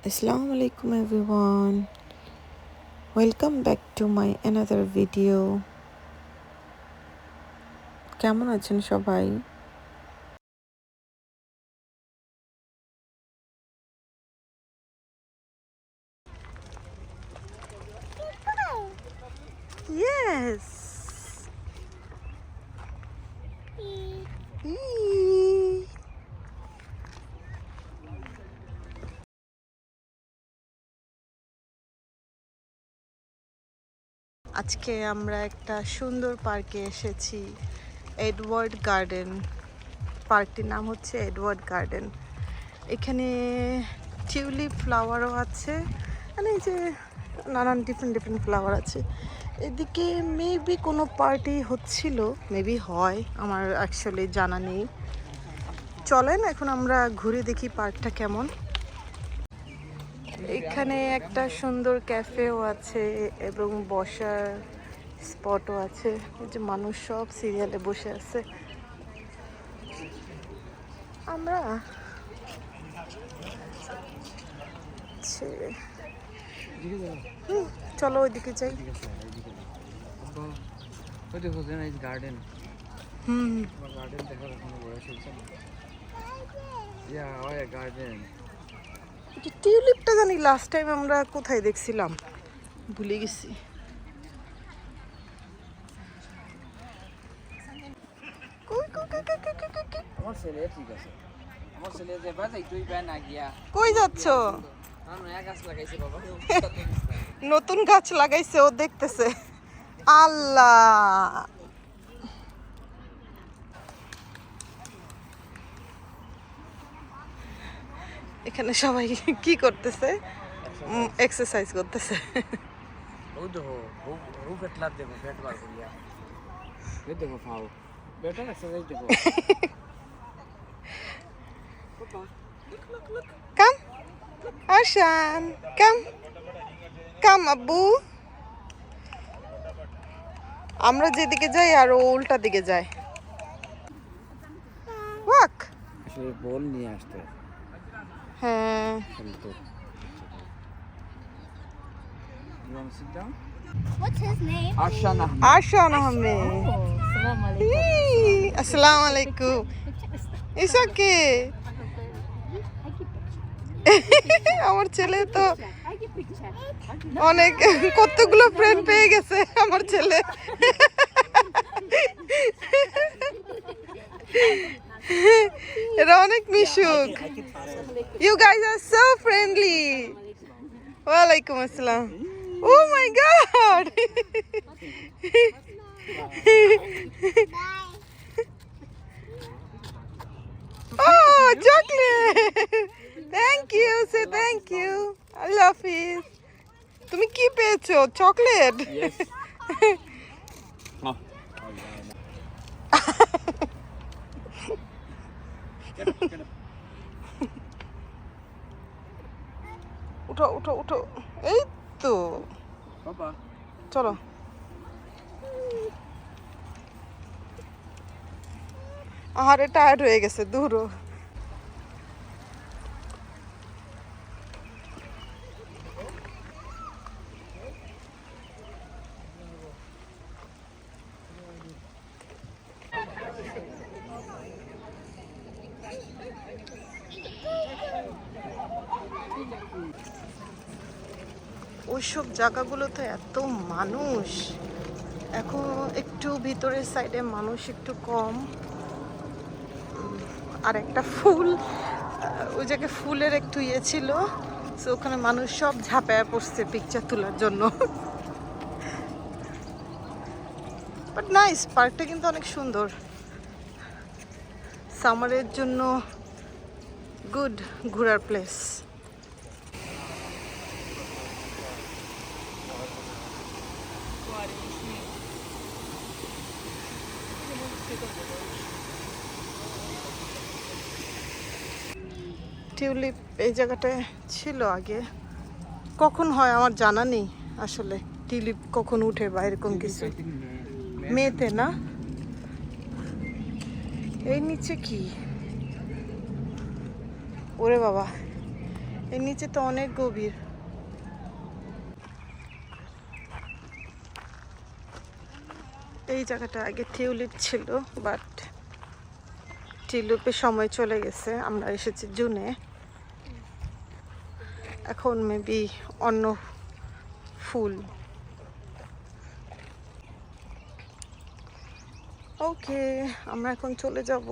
Assalamu alaikum everyone. Welcome back to my another video. কেমন আছেন সবাই? Yes. আজকে আমরা একটা সুন্দর পার্কে এসেছি, এডওয়ার্ড গার্ডেন। পার্কটির নাম হচ্ছে এডওয়ার্ড গার্ডেন। এখানে টিউলিপ ফ্লাওয়ারও আছে, মানে এই যে নানান ডিফারেন্ট ফ্লাওয়ার আছে। এদিকে মেবি কোনো পার্টি হচ্ছিল, মেবি হয়, আমার অ্যাকচুয়ালি জানা নেই। চলেন এখন আমরা ঘুরে দেখি পার্কটা কেমন। এখানে একটা সুন্দর ক্যাফেও আছে এবং বসার স্পটও আছে। এই যে মানুষ সব সিরিয়ালে বসে আছে। আমরা চলো ওইদিকে যাই। গার্ডেন দেখার কোনো বয়স হয়েছে না। গার্ডেন টিউলিপটা জানি লাস্ট টাইম আমরা কোথায় দেখছিলাম, ভুলে গেছি। আমার ছেলে ঠিক আছে, আমার ছেলে যে বাজাই তুই ব্যান আগিয়া কই যাচ্ছ? নয়া গাছ লাগাইছে বাবা, নতুন গাছ লাগাইছে, ও দেখতেছে। আল্লাহ, এখানে সবাই কি করতেছে? এক্সারসাইজ করতেছে। ওই দেখো ও ফেটলা দেবো, ফেট বার করিয়া ওই দেখো ফাও বেটার এক্সারসাইজ দেখো। কাম আরশান, কাম আব্বু। আমরা যেদিকে যাই আর ও উল্টা দিকে যায়। ওয়াক, সে বল নিয়ে আসতে। হ্যাঁ, You want to sit down? What's his name? Arshan Ahmed. Arshan Ahmed. আসসালামু আলাইকুম। It's okay. আমার ছেলে তো অনেক, কতগুলো ফ্রেন্ড পেয়ে গেছে আমার ছেলে। এরা অনেক মিশুক। You guys are so friendly. ওয়ালাইকুম আসসালাম। Oh my god. Oh, chocolate! Thank you, say thank you. I love it. তুমি কি পেয়েছো? চকলেট? Yes. উঠো উঠো উঠো, এই তো Papa. চলো। আহারে টায়ার্ড হয়ে গেছে, দূরও। ওইসব জায়গাগুলোতে এত মানুষ, এখন একটু ভিতরের সাইডে মানুষ একটু কম। আর একটা ফুল, ওই জায়গায় ফুলের একটু ইয়ে ছিল, তো ওখানে মানুষ সব ঝাঁপায়া পড়ছে পিকচার তোলার জন্য। বাট নাইস, পার্কটা কিন্তু অনেক সুন্দর। সামারের জন্য গুড ঘোরার প্লেস। টিউলিপ এই জায়গাটায় ছিল আগে, কখন হয় আমার জানা নেই আসলে। টিউলিপ কখন উঠে বা এরকম কিছু, মেতে না। এই নিচে কি? ওরে বাবা, এর নিচে তো অনেক গভীর। এই জায়গাটা আগে টিউলিপ ছিল, বাট টিউলিপের সময় চলে গেছে, আমরা এসেছি জুনে। এখন মেবি অন্য ফুল। ওকে, আমরা এখন চলে যাব।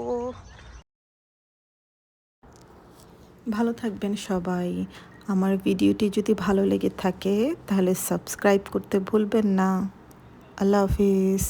ভালো থাকবেন সবাই। আমার ভিডিওটি যদি ভালো লেগে থাকে তাহলে সাবস্ক্রাইব করতে ভুলবেন না। আল্লাহ হাফিজ।